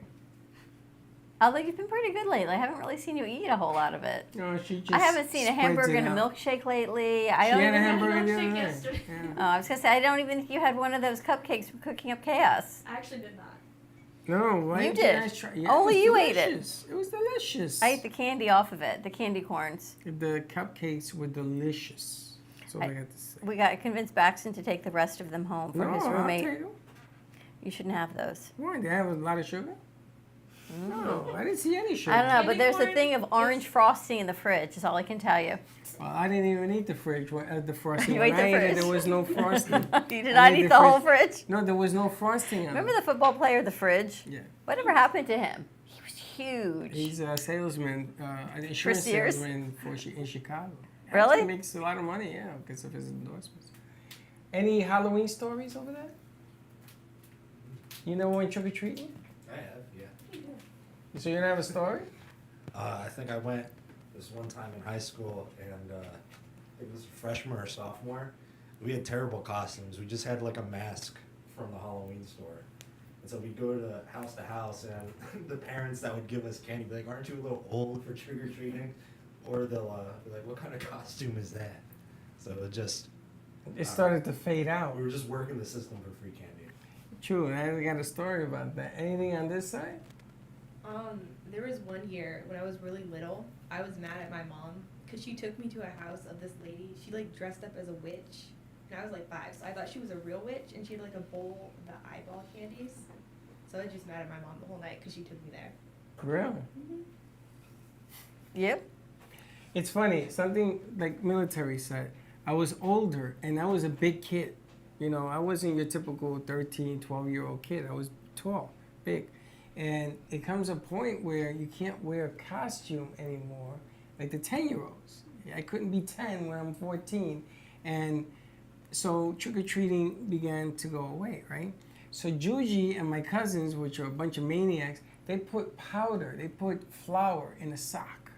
Although you've been pretty good lately. I haven't really seen you eat a whole lot of it. No, she just I haven't seen a spreads hamburger it and a out. milkshake lately. She had a hamburger the milkshake other day. yesterday. Yeah. Oh, I was going to say, I don't even think you had one of those cupcakes from Cooking Up Chaos. I actually did not. No, why You did did. guys try? Yeah, Only it was you ate it. delicious. It was delicious. I ate the candy off of it, the candy corns. The cupcakes were delicious. That's all I got to say. We got convinced Baxton to take the rest of them home for No, his I'll roommate. take them. You shouldn't have those. Why? They have a lot of sugar? No, I didn't see any sugar. I don't know, but there's a corn thing of orange frosting in the fridge, is all I can tell you. Well, I didn't even eat the fridge, the frosting. You When ate the I ate it, fridge. there was no frosting. You did I not ate eat the whole fridge? No, there was no frosting on Remember it. the football player, the fridge? Yeah. Whatever happened to him? He was huge. He's a salesman, an insurance Sears? salesman in Chicago. Really? Actually makes a lot of money, yeah, because of his endorsements. Any Halloween stories over there? You never went trick or treating? I have, yeah. So you don't have a story? I think I went this one time in high school, and it was freshman or sophomore. We had terrible costumes. We just had like a mask from the Halloween store. And so we'd go to house, and the parents that would give us candy would be like, aren't you a little old for trick-or-treating? Or they'll be like, what kind of costume is that? So It started to fade out. we were just working the system for free candy. True, and I got a story about that. Anything on this side? There was one year when I was really little, I was mad at my mom because she took me to a house of this lady. She like dressed up as a witch, and I was like 5, so I thought she was a real witch, and she had like a bowl of the eyeball candies. So I was just mad at my mom the whole night because she took me there. Really? Yep. It's funny, something like military said. I was older and I was a big kid. You know, I wasn't your typical 13, 12-year-old kid. I was tall, big. And it comes a point where you can't wear a costume anymore, like the 10-year-olds. I couldn't be 10 when I'm 14. And so trick-or-treating began to go away, right? So Juji and my cousins, which are a bunch of maniacs, they put powder, they put flour in a sock.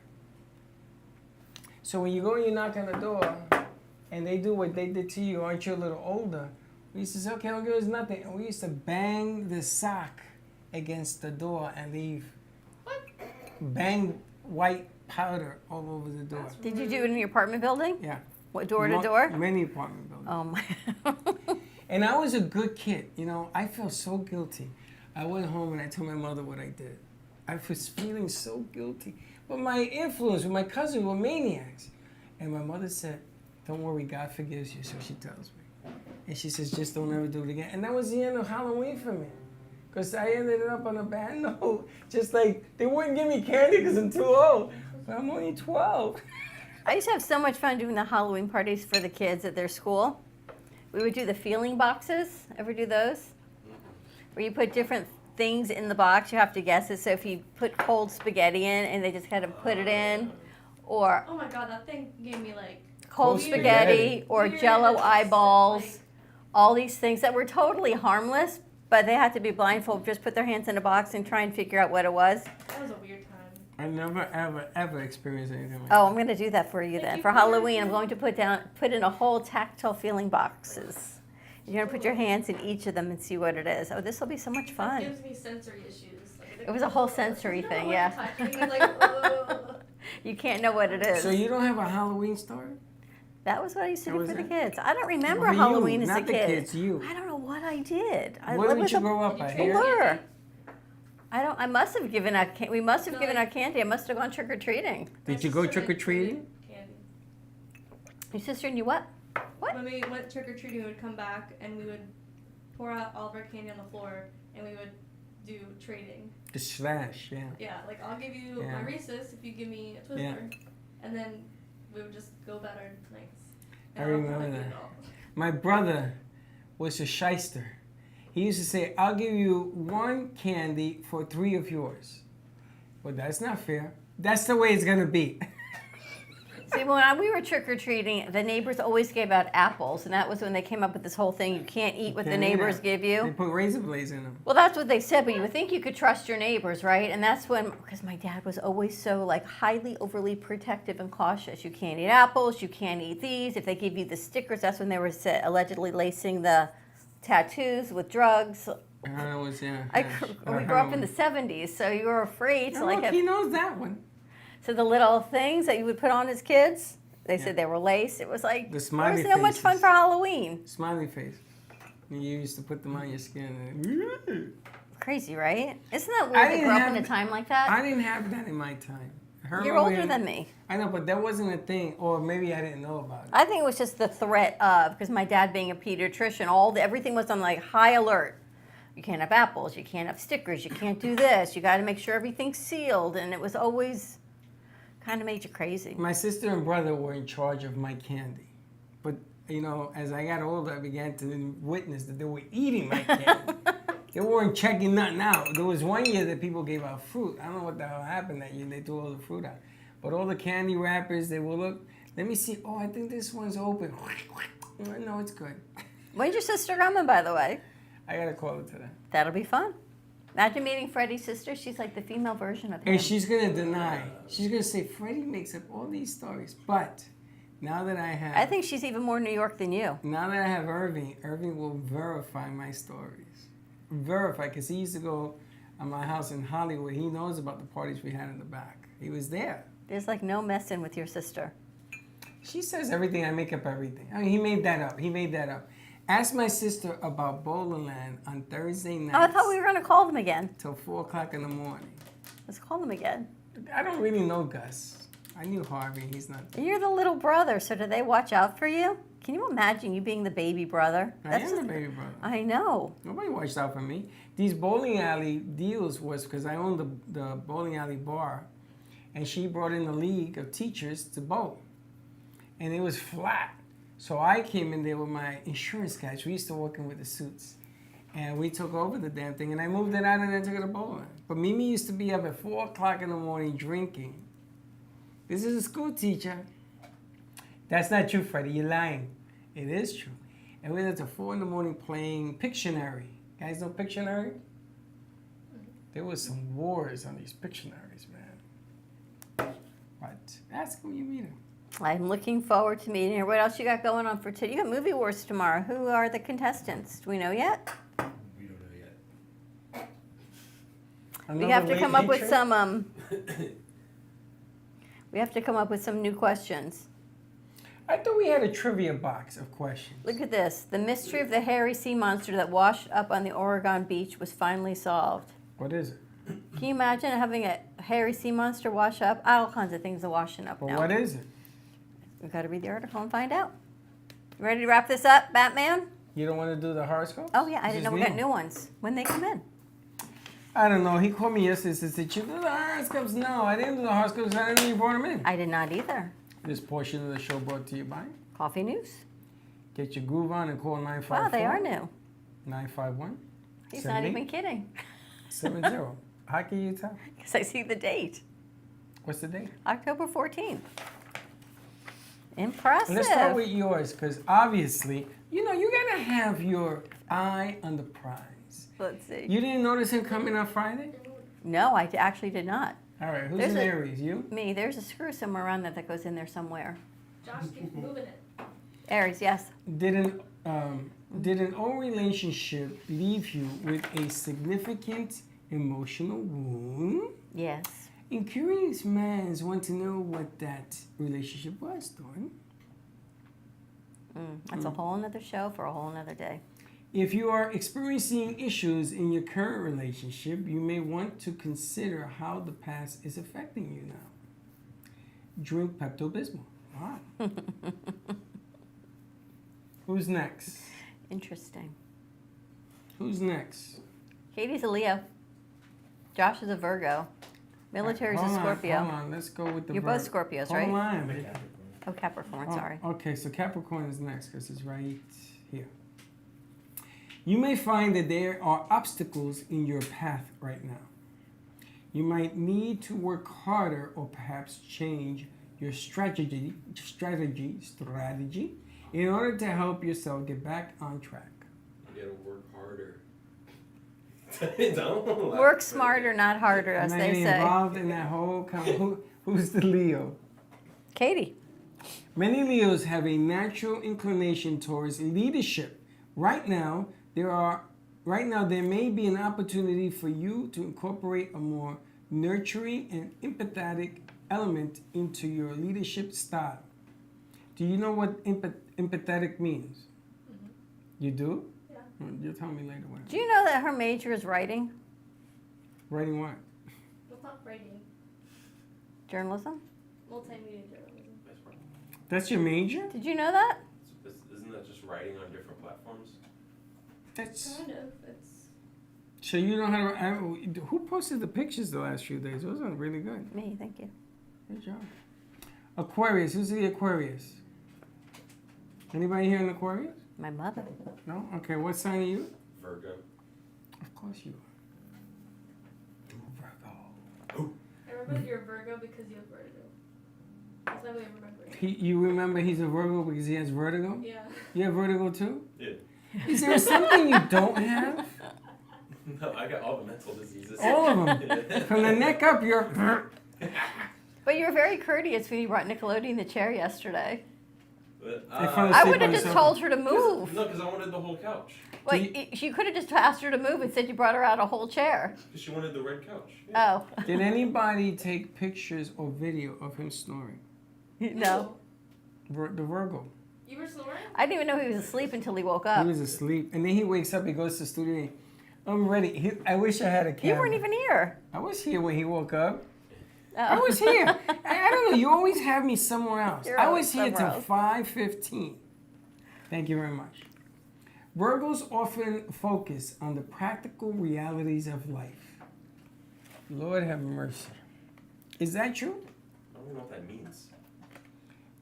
So when you go and you knock on the door, and they do what they did to you, aren't you a little older? We used to say, okay, don't give us nothing. And we used to bang the sock against the door and leave. What? bang white powder all over the door. Did you do it in your apartment building? Yeah. What, door to door? Many apartment buildings. Oh my. And I was a good kid, you know. I felt so guilty. I went home and I told my mother what I did. I was feeling so guilty. But my influence with my cousins were maniacs. And my mother said, don't worry, God forgives you, so she tells me. And she says, just don't ever do it again. And that was the end of Halloween for me. Because I ended up on a bad note. Just like, they wouldn't give me candy because I'm too old. But I'm only 12. I used to have so much fun doing the Halloween parties for the kids at their school. We would do the feeling boxes. Ever do those? Where you put different things in the box, you have to guess it. So if you put cold spaghetti in and they just kind of put it in, or Oh my god, that thing gave me like cold Weird. spaghetti, or Weird. Jello Like- eyeballs, all these things that were totally harmless, but they had to be blindfolded, just put their hands in a box and try and figure out what it was. That was a weird time. I never, ever, ever experienced anything like Oh, I'm going to do that for you then. you For put Halloween, I'm your- going to put in a whole tactile feeling boxes. You're going to put your hands in each of them and see what it is. Oh, this will be so much That fun. gives me sensory issues. Like, It was a whole sensory I don't thing, know what yeah. touching is, like, ugh. You can't know what it is. So you don't have a Halloween story? That was what I used to That do was for the it? kids. I don't remember Well, you, Halloween as not a the kid. kids, you. I don't know what I did. Where it did was you a grow up? Here? blur. I must have given out. We must have No, given like- out candy. I must have gone trick or treating. Did you go trick or treating? Candy. Your sister and you what? What? When we went trick or treating, we would come back and we would pour out all of our candy on the floor and we would do trading. The slash, yeah. Yeah, like I'll give you Yeah. my Reese's if you give me a Twister, Yeah. and then we would just go about our nights. I And I'll remember probably do that. it all. My brother was a shyster. He used to say, I'll give you one candy for 3 of yours. Well, that's not fair. That's the way it's going to be. See, we were trick or treating, the neighbors always gave out apples, and that was when they came up with this whole thing: you can't eat what the Can't eat neighbors it. give They you. put razor blades in them. Well, that's what they said, but you would think you could trust your neighbors, right? And that's when, because my dad was always so like highly overly protective and cautious. You can't eat apples, you can't eat these. If they give you the stickers, that's when they were allegedly lacing the tattoos with drugs. Was, yeah. We grew up in the 70s, so you were afraid to Oh, like look, have, he knows that one. so the little things that you would put on as kids, they said they were laced. It was like, The there smiley was so much fun faces. for Halloween. Smiley face. You used to put them on your skin. And, Crazy, right? Isn't that I weird to didn't grow up have- in a time like that? I didn't have that in my time. You're older than me. I know, but that wasn't a thing, or maybe I didn't know about it. I think it was just the threat of, because my dad being a pediatrician, everything was on like high alert. You can't have apples, you can't have stickers, you can't do this, you got to make sure everything's sealed, and it was always kind of made you crazy. My sister and brother were in charge of my candy. But, you know, as I got older, I began to witness that they were eating my candy. They weren't checking nothing out. There was one year that people gave out fruit. I don't know what the hell happened that year. They threw all the fruit out. But all the candy wrappers, they will look, let me see, oh, I think this one's open. No, it's good. When's your sister coming, by the way? I got to call her today. That'll be fun. Imagine meeting Freddie's sister. She's like the female version of him. And she's going to deny. She's going to say, Freddie makes up all these stories. But now that I have... I think she's even more New York than you. Now that I have Irving, Irving will verify my stories. Verify, because he used to go at my house in Hollywood. He knows about the parties we had in the back. He was there. There's like no messing with your sister. She says everything. I make up everything. I mean, he made that up. He made that up. Ask my sister about Bowling Land on Thursday night. Oh, I thought we were going to call them again. Till 4 o'clock in the morning. Let's call them again. I don't really know Gus. I knew Harvey. He's not. You're the little brother, so do they watch out for you? Can you imagine you being the baby brother? I am the baby brother. I know. Nobody watched out for me. These bowling alley deals was because I owned the bowling alley bar, and she brought in the league of teachers to bowl, and it was flat. So I came in there with my insurance guys. We used to work in with the suits, and we took over the damn thing, and I moved it out and then took it to bowling. But Mimi used to be up at 4 o'clock in the morning drinking. This is a school teacher. That's not true, Freddie. You're lying. It is true. And we were up to 4 in the morning playing Pictionary. Guys know Pictionary? There was some wars on these Pictionaries, man. But ask him when you meet him. I'm looking forward to meeting her. What else you got going on for today? You got Movie Wars tomorrow. Who are the contestants? Do we know yet? We don't know yet. We have to come up with some We have to come up with some new questions. I thought we had a trivia box of questions. Look at this. The mystery of the hairy sea monster that washed up on the Oregon beach was finally solved. What is it? Can you imagine having a hairy sea monster wash up? All kinds of things are washing up But now. what is it? We've got to read the article and find out. Ready to wrap this up, Batman? You don't want to do the horoscope? Oh, yeah. I This didn't is know we got Leo. new ones. When they come in. I don't know. He called me yesterday and said, "You do the horoscopes?" No, I didn't do the horoscopes. I didn't know you brought them in. I did not either. This portion of the show brought to you by Coffee News. Get your groove on and call 954. Wow, they are new. 951. He's not even kidding. 70. How can you tell? Because I see the date. What's the date? October 14th. Impressive. Let's start with yours, because obviously, you know, you gotta have your eye on the prize. Let's see. You didn't notice him coming on Friday? No, I actually did not. All right, who's There's in a- Aries? You? Me. There's a screw somewhere around that that goes in there somewhere. Josh keeps moving it. Aries, yes. Did an old relationship leave you with a significant emotional wound? Yes. And curious minds want to know what that relationship was, Dawn. That's a whole nother show for a whole nother day. If you are experiencing issues in your current relationship, you may want to consider how the past is affecting you now. Drink Pepto-Bismol. Wow. Who's next? Interesting. Who's next? Katie's a Leo. Josh is a Virgo. Military's a Hold on, Scorpio. Hold on, let's go with the You're both Scorpios, right? Hold on. Oh, Capricorn, sorry. Okay, so Capricorn is next because it's right here. You may find that there are obstacles in your path right now. You might need to work harder or perhaps change your strategy in order to help yourself get back on track. You gotta work harder. Don't laugh. Work smarter, not harder, as Am I they say. involved in that whole who's the Leo? Katie. Many Leos have a natural inclination towards leadership. Right now, there may be an opportunity for you to incorporate a more nurturing and empathetic element into your leadership style. Do you know what empathetic means? Mm-hmm. You do? Yeah. You'll tell me later when. Do you know that her major is writing? Writing what? Well, not writing. Journalism? Multimedia journalism. That's your major? Did you know that? Isn't that just writing on different platforms? That's Kind of. It's so you know how to. Who posted the pictures the last few days? Those are really good. Me, thank you. Good job. Aquarius. Who's the Aquarius? Anybody here in Aquarius? My mother. No? Okay, what sign are you? Virgo. Of course you are. Virgo. I remember you're a Virgo because you have vertigo. That's my way of remembering. You remember he's a Virgo because he has vertigo? Yeah. You have vertigo too? Yeah. Is there something you don't have? No, I got all the mental diseases. All of them. From the neck up, you're. But you were very courteous when you brought Nickelodeon the chair yesterday. But, I would have just told her to move. No, because I wanted the whole couch. Well, you could have just asked her to move and said you brought her out a whole chair. Because she wanted the red couch. Oh. Did anybody take pictures or video of him snoring? No. The Virgo. You were snoring? I didn't even know he was asleep until he woke up. He was asleep. And then he wakes up, he goes to the studio. I'm ready. I wish I had a camera. You weren't even here. I was here when he woke up. Oh. I was here. I don't know. You always have me somewhere else. You're I always was here till somewhere 5:15. Thank you very much. Virgos often focus on the practical realities of life. Lord have mercy. Is that true? I don't know what that means.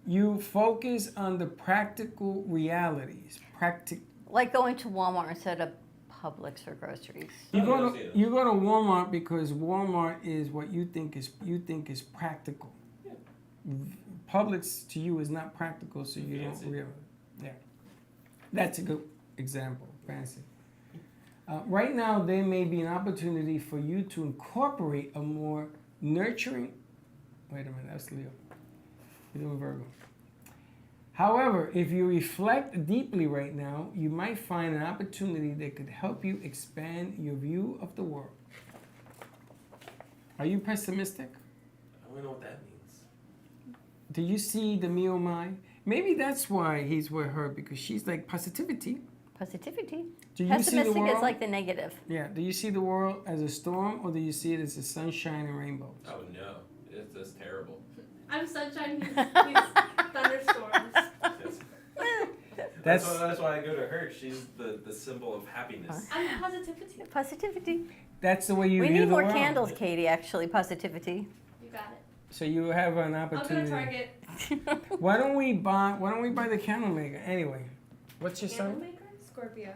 You focus on the practical realities. Like going to Walmart instead of Publix for groceries. You go to Walmart because Walmart is what you think is practical. Publix to you is not practical, so you don't realize. Yeah, that's a good example. Fancy. Right now, there may be an opportunity for you to incorporate a more nurturing. Wait a minute, that's Leo. You're doing Virgo. However, if you reflect deeply right now, you might find an opportunity that could help you expand your view of the world. Are you pessimistic? I don't know what that means. Do you see the me oh my? Maybe that's why he's with her, because she's like positivity. Positivity. Do you see the Pessimistic world? is like the negative. Yeah. Do you see the world as a storm, or do you see it as a sunshine and rainbows? Oh no, it's terrible. I'm sunshine. He's thunderstorms. That's why I go to her. She's the symbol of happiness. I'm positivity. Positivity. That's the way you We view need the more world. candles, Katie, actually. Positivity. You got it. So you have an I'll go to opportunity. Target. Why don't we buy the candle maker? Anyway, what's your Candle sign? maker? Scorpio.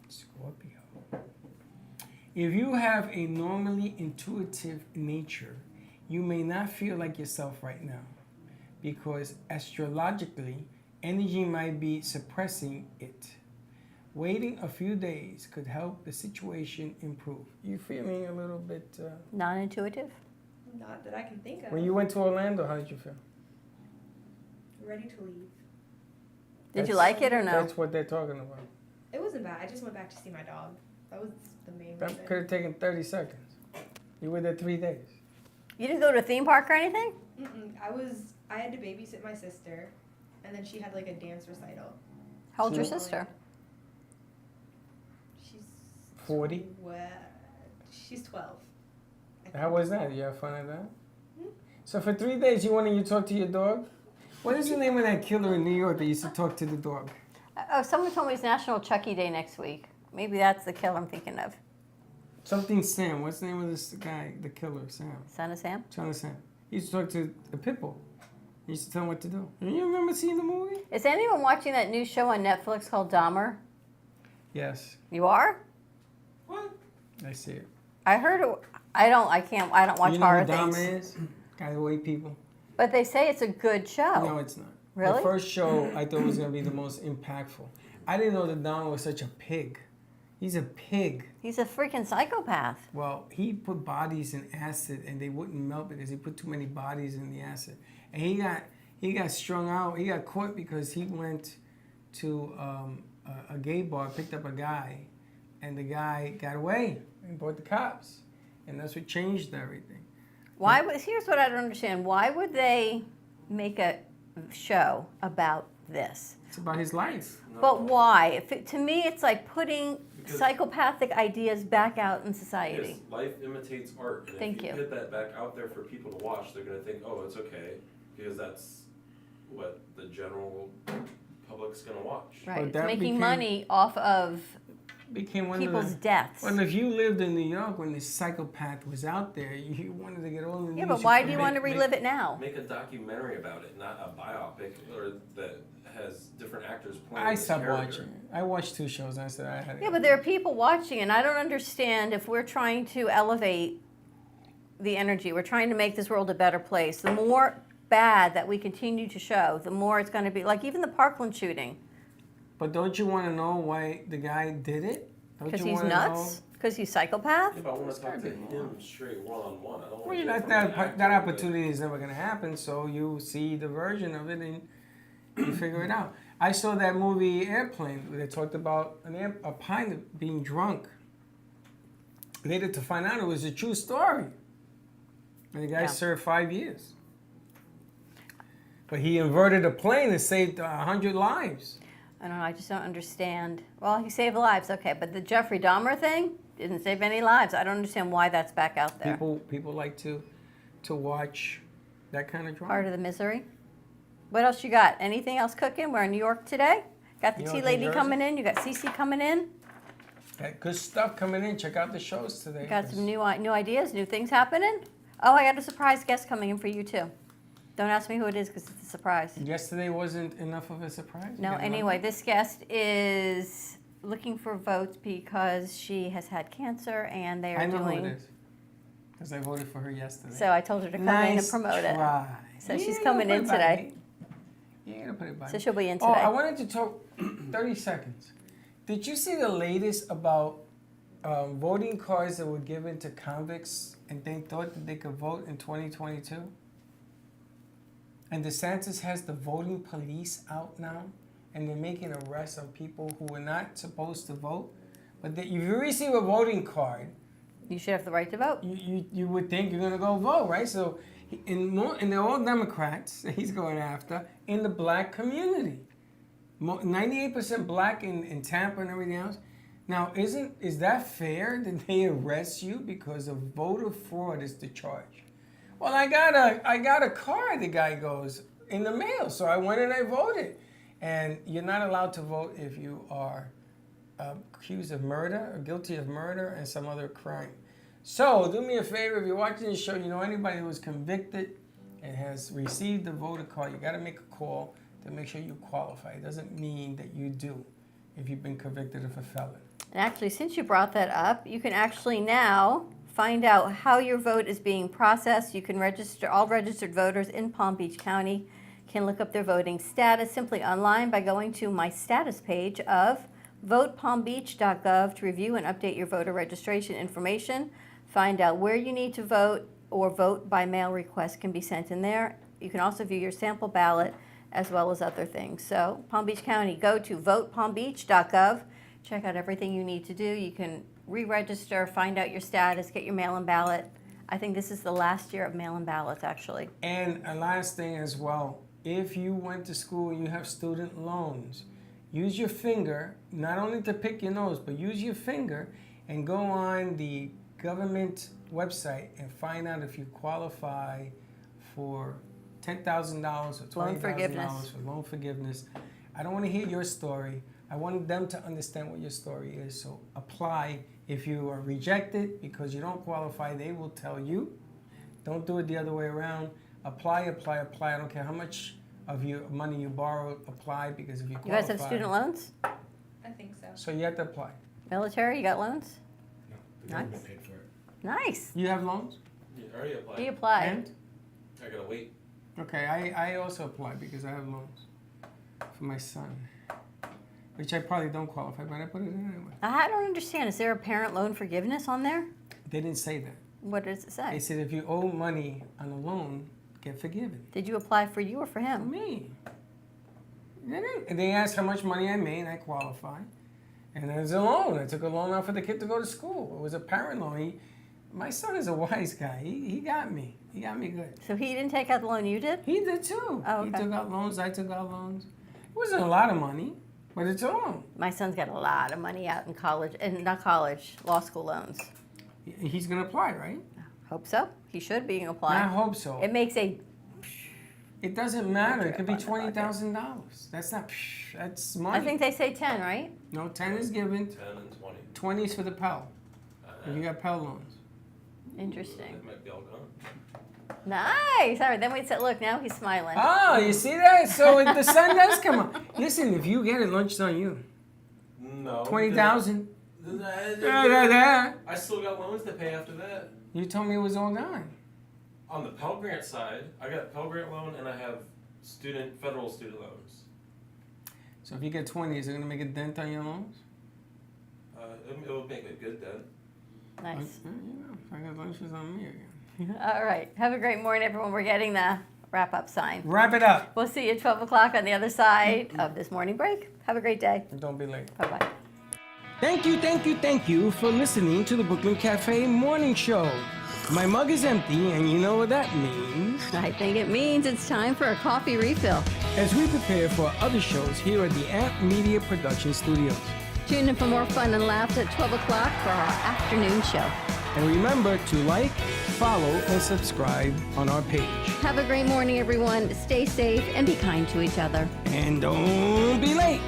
Scorpio. If you have a normally intuitive nature, you may not feel like yourself right now, because astrologically, energy might be suppressing it. Waiting a few days could help the situation improve. You feeling a little bit... Non-intuitive? Not that I can think of. When you went to Orlando, how did you feel? Ready to leave. Did you like it or no? That's what they're talking about. It wasn't bad. I just went back to see my dog. That was the main That reason. could have taken 30 seconds. You were there 3 days. You didn't go to a theme park or anything? I had to babysit my sister, and then she had like a dance recital. How old's your sister? She's 40? She's 12. How was that? You have fun at that? So for 3 days, you wanted to talk to your dog? What is the name of that killer in New York that used to talk to the dog? Oh, someone told me it's National Chucky Day next week. Maybe that's the killer I'm thinking of. Something Sam. What's the name of this guy, the killer, Sam? Son of Sam? Son of Sam. He used to talk to the pit bull. He used to tell him what to do. You remember seeing the movie? Is anyone watching that new show on Netflix called Dahmer? Yes. You are? I see it. I heard it. I don't watch You know horror who Dahmer things. is? Guy who ate people. But they say it's a good show. No, it's not. Really? The first show I thought was going to be the most impactful. I didn't know that Dahmer was such a pig. He's a pig. He's a freaking psychopath. Well, he put bodies in acid and they wouldn't melt because he put too many bodies in the acid. And he got strung out. He got caught because he went to a gay bar, picked up a guy, and the guy got away and brought the cops. And that's what changed everything. Here's what I don't understand. Why would they make a show about this? It's about his life. But why? To me, it's like putting psychopathic ideas back out in society. Yes, life imitates art. And Thank if you you. put that back out there for people to watch, they're going to think, oh, it's okay, because that's what the general public's going to watch. Right. It's making money off of became one people's of the, deaths. Well, if you lived in New York when this psychopath was out there, you wanted to get all the news. Yeah, but why do you want to relive it now? Make a documentary about it, not a biopic or that has different actors playing. I this stopped character. watching. I watched 2 shows and I said I had it. Yeah, but there are people watching, and I don't understand if we're trying to elevate the energy, we're trying to make this world a better place. The more bad that we continue to show, the more it's going to be. Like even the Parkland shooting. But don't you want to know why the guy did it? Because he's nuts? Because he's psychopath? If I want to talk to him straight one-on-one, I don't want Well, to that opportunity is never going to happen, so you see the version of it and you figure it out. I saw that movie Airplane where they talked about a pilot being drunk. Later to find out it was a true story. And the guy served 5 years. But he inverted a plane and saved 100 lives. I don't know, I just don't understand. Well, he saved lives, okay, but the Jeffrey Dahmer thing didn't save any lives. I don't understand why that's back out there. People like to watch that kind of drama. Part of the misery. What else you got? Anything else cooking? We're in New York today. Got the New tea York, lady New Jersey. coming in. You got Cece coming in. Got good stuff coming in. Check out the shows today. Got some new ideas, new things happening. Oh, I got a surprise guest coming in for you too. Don't ask me who it is because it's a surprise. Yesterday wasn't enough of a surprise? You No, got anyway, this guest is looking for votes because she has had cancer and they are I know doing. who it is. Because I voted for her yesterday. So I told her to come in and Nice promote try. it. So You she's ain't coming gonna in put it by today. me. You ain't gonna put it by So me. she'll be in Oh, today. I wanted to talk 30 seconds. Did you see the latest about voting cards that were given to convicts and they thought that they could vote in 2022? And DeSantis has the voting police out now, and they're making arrests of people who were not supposed to vote. But if you receive a voting card, You should have the right to vote. You would think you're gonna go vote, right? So, and they're all Democrats that he's going after in the black community. 98% black in Tampa and everything else. Now, is that fair that they arrest you because of voter fraud is the charge? Well, I got a card, the guy goes, in the mail, so I went and I voted. And you're not allowed to vote if you are accused of murder or guilty of murder and some other crime. So do me a favor, if you're watching this show, you know anybody who was convicted and has received the voter card, you got to make a call to make sure you qualify. It doesn't mean that you do if you've been convicted of a felon. And actually, since you brought that up, you can actually now find out how your vote is being processed. You can register, all registered voters in Palm Beach County can look up their voting status simply online by going to my status page of votepalmbeach.gov to review and update your voter registration information. Find out where you need to vote, or vote by mail request can be sent in there. You can also view your sample ballot as well as other things. So Palm Beach County, go to votepalmbeach.gov, check out everything you need to do. You can re-register, find out your status, get your mail-in ballot. I think this is the last year of mail-in ballots, actually. And a last thing as well, if you went to school and you have student loans, use your finger, not only to pick your nose, but use your finger and go on the government website and find out if you qualify for $10,000 or $20,000 for loan forgiveness. I don't want to hear your story. I want them to understand what your story is. So apply. If you are rejected because you don't qualify, they will tell you. Don't do it the other way around. Apply, apply, apply. I don't care how much of your money you borrow, apply, because if you qualify. You guys have student loans? I think so. So you have to apply. Military, you got loans? No, the government paid for it. Nice. You have loans? Yeah, I already applied. You applied. And? I gotta wait. Okay, I also applied because I have loans for my son, which I probably don't qualify, but I put it in anyway. I don't understand. Is there a parent loan forgiveness on there? They didn't say that. What does it say? They said if you owe money on a loan, get forgiven. Did you apply for you or for him? Me. And they asked how much money I made, and I qualified. And it was a loan. I took a loan out for the kid to go to school. It was a parent loan. My son is a wise guy. He got me. He got me good. So he didn't take out the loan you did? He did too. Oh, okay. He took out loans. I took out loans. It wasn't a lot of money, but it's a loan. My son's got a lot of money out in college, and not college, law school loans. He's going to apply, right? Hope so. He should be applying. I hope so. It makes a... It doesn't matter. It could be $20,000. That's not... That's money. I think they say 10, right? No, 10 is given. 10 and 20. 20 is for the Pell. If you got Pell loans. Interesting. It might be all gone. Nice. All right, then we said, look, now he's smiling. Oh, you see that? So the sun does come up. Listen, if you get it, lunch on you. No. 20,000. I still got loans to pay after that. You told me it was all gone. On the Pell Grant side, I got a Pell Grant loan and I have federal student loans. So if you get 20, is it going to make a dent on your loans? It will make a good dent. Nice. If I got lunches on me again. All right. Have a great morning, everyone. We're getting the wrap-up sign. Wrap it up. We'll see you at 12 o'clock on the other side of this morning break. Have a great day. And don't be late. Bye-bye. Thank you for listening to the Brooklyn Cafe Morning Show. My mug is empty, and you know what that means. I think it means it's time for a coffee refill. As we prepare for other shows here at the Amp Media Production Studios. Tune in for more fun and laughs at 12 o'clock for our afternoon show. And remember to like, follow, and subscribe on our page. Have a great morning, everyone. Stay safe and be kind to each other. And don't be late.